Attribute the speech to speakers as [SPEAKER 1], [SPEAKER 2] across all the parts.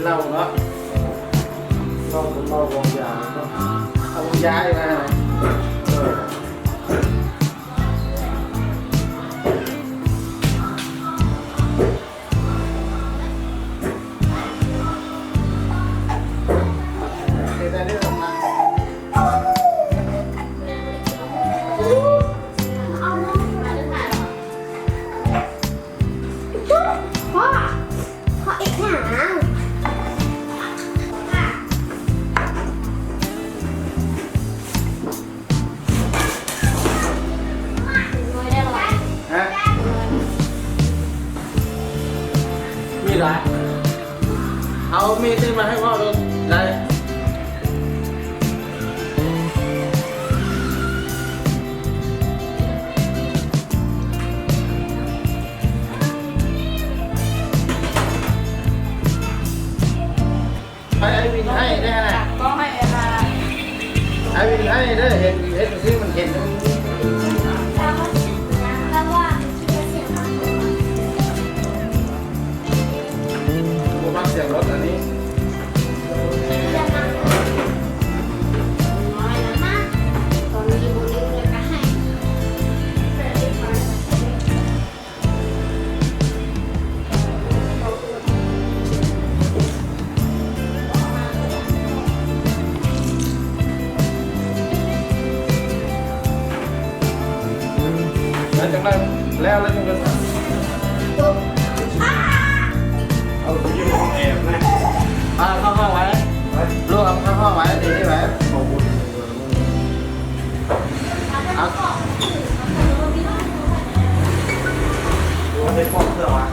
[SPEAKER 1] เหล้าเนาะเหล้าวงยาเอาวงยาอยู่นะมีไรเอามีดมาให้พ่อดูได้ไอ้วินให้ได้ไงก็ให้ไอ้วินให้ได้เห็นที่มันเห็นเสียงรถอันนี้แล้วจังเลยแล้วจังเลยเอาไปยืมห้องแอบนะเข้าห้องไว้ลูกเอาเข้าห้องไว้ดีไหมขอบคุณเอาไปฟอกเสื้อวะ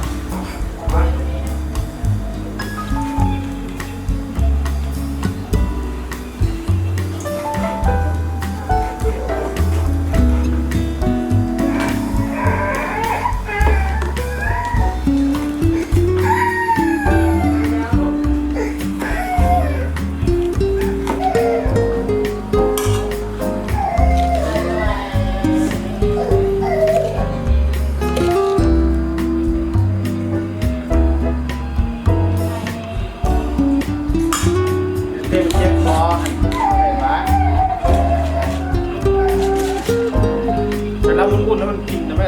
[SPEAKER 1] แล้ววุ่นๆแล้วมันกินนะแม่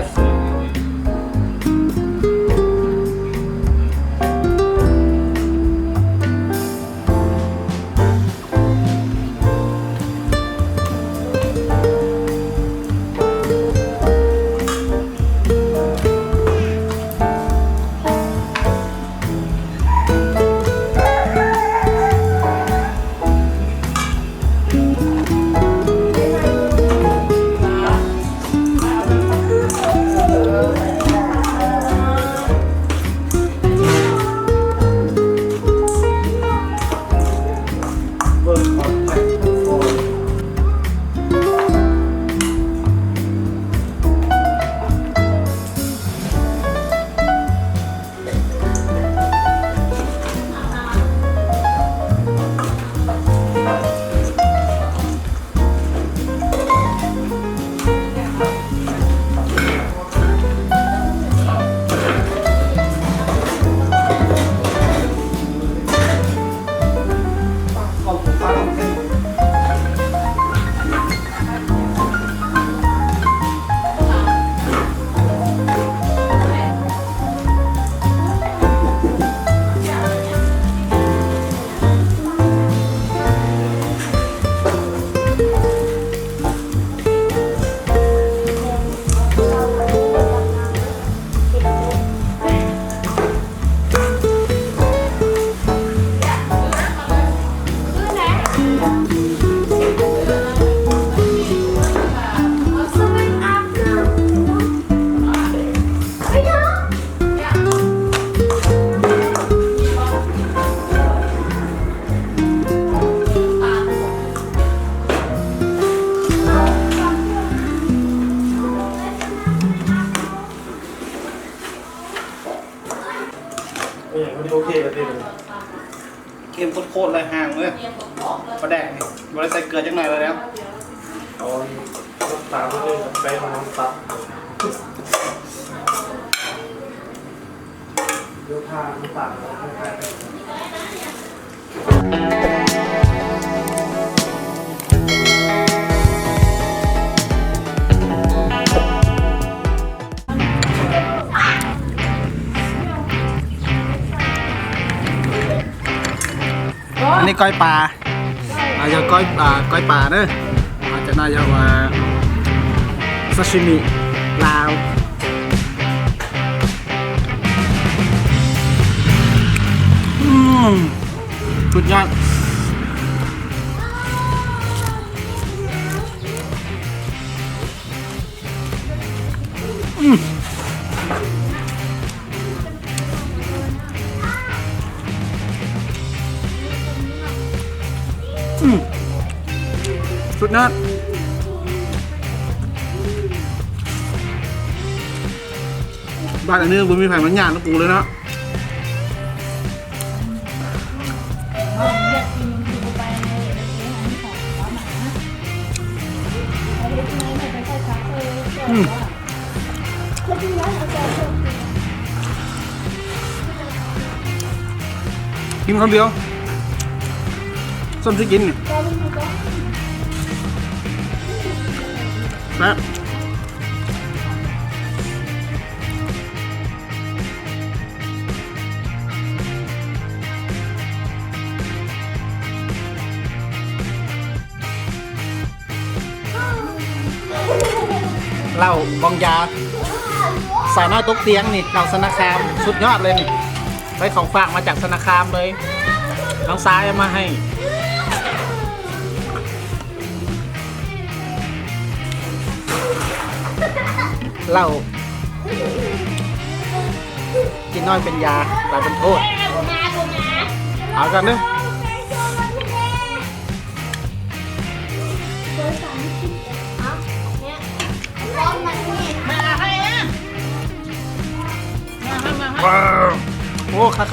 [SPEAKER 1] โอเคเลยพี่เค็มโคตรเลยห่างเลยปลาแดกนี่บริใส่เกลือจังหน่อยเลยนะเอาตามด้วยไปของน้ำตับเดี๋ยวทานน้ำตับ อันนี้ก้อยปลาเราจะก้อยปลาเนอะอาจจะน่าจะว่าซาชิมิลาวสุดยอดสุดยอดบ้านอันนี้บุญมีแผ่นมันหยาดนะปูเลยเนาะกินคนเดียวส้มที่กินเนี่ยแซ่บเหล้าบองยาสาวน้อยตกเตียงนี่เหล้าสนาคามสุดยอดเลยนี่ไปของฝากมาจากสนาคามเลยน้องซ้ายเอามาให้เหล้ากินน้อยเป็นยาตายเป็นโทษเอากันเด้อว้าวโอ้คัก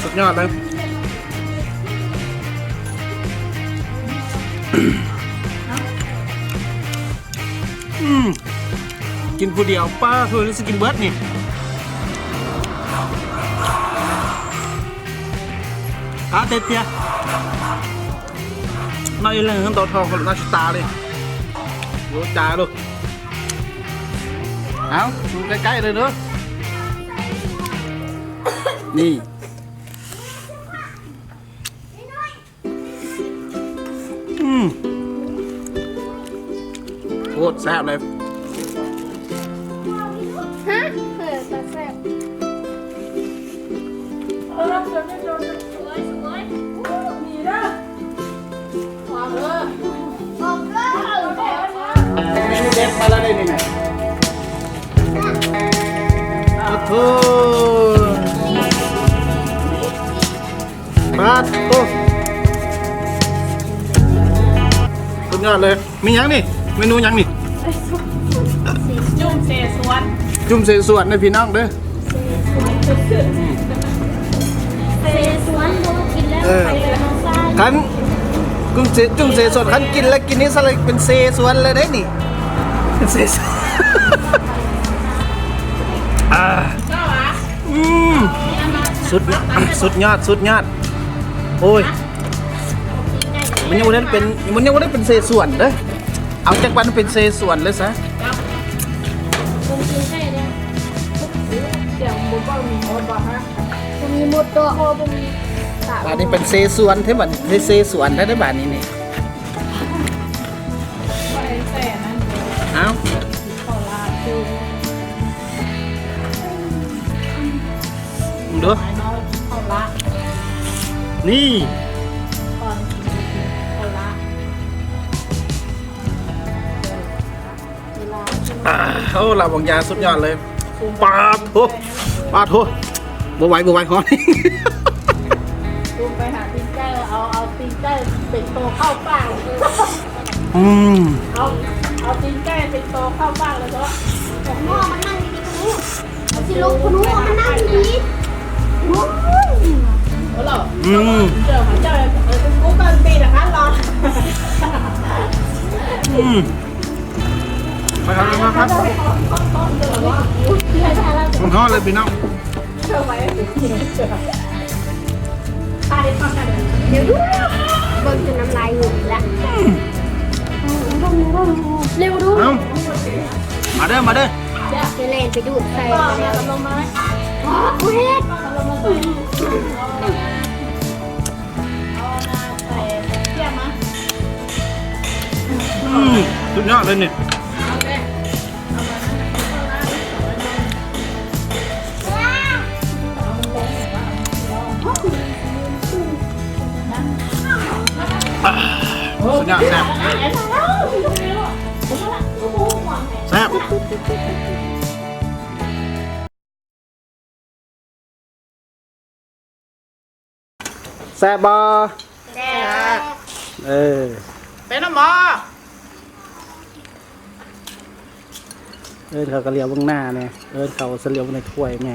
[SPEAKER 1] สุดยอดเลยกินผู้เดียวป้าคือสกินเบิร์ดนี่เตี้ยน้อยเลยทั้งตัวทองกับน้าชิตาเลยโยจ่าลูกเอาดูใกล้ๆเลยเนอะนี่โคตรแซ่บเลย
[SPEAKER 2] ฮะตาแซ่บสวยมีเด้อความเด้อ
[SPEAKER 1] เด็ดมาแล้วเลยนี่ไงโอ้โหมาโต้สุดยอดเลยมียังนี่เมนูยังนี่
[SPEAKER 2] จุ่มเสสวน
[SPEAKER 1] นะพี่น้องเด้อ
[SPEAKER 2] เสสวนดูกินแล้วไปเลยน้องซ่า
[SPEAKER 1] ขันจุ่มเสสวนขันกินแล้วกินนี่สลัดเป็นเสสวนเลยได้นี่เป็นเสสวนสุดยอดโอ้ยมันยังไม่ได้เป็นเสสวนเด้อเอาจากวันเป็นเสสวนเลยซะ
[SPEAKER 2] มีหมดตัว
[SPEAKER 1] บ้านนี้เป็นเซสวนเท่าบ้านเซสวนได้บ้านนี้นี่เอาดูนี่โอ้เราบางยาสุดยอดเลยปาดโถบัวไหวคอนี่
[SPEAKER 2] ดูไปหาตีนไก่เอาตีนไก่เป็นโตเข้าปากเอาตีนไก่เป็นโตเข้าปากเลยเนาะของพ่อมันนั่งดีๆคุณเอาสิลูกคุณพ่อมันนั่งดีๆโอ้โหเจ้าเป็นกูเกินปีนะคะรอ
[SPEAKER 1] มาครับผมทอดเลยพี่น้อง
[SPEAKER 2] เชื่อไว้ตาเด็ดฟังกันเดี๋ยวดูเบิ่งจนน้ำลายหยุดละเร็วดู
[SPEAKER 1] มาเด้อ
[SPEAKER 2] จะเล่นไปดูดใส่ลงมาไหมอ๋อกูเฮ็ดลงมาใส่ใส่เยี่ยมมั้ย
[SPEAKER 1] สุดยอดเลยนี่สุดยอดแซ่บแซ่บแซ่บบอเป็นน้ำหมอเขาก็เลี้ยวเบื้องหน้าเนี่ยเขาเสลียวในถ้วยแม่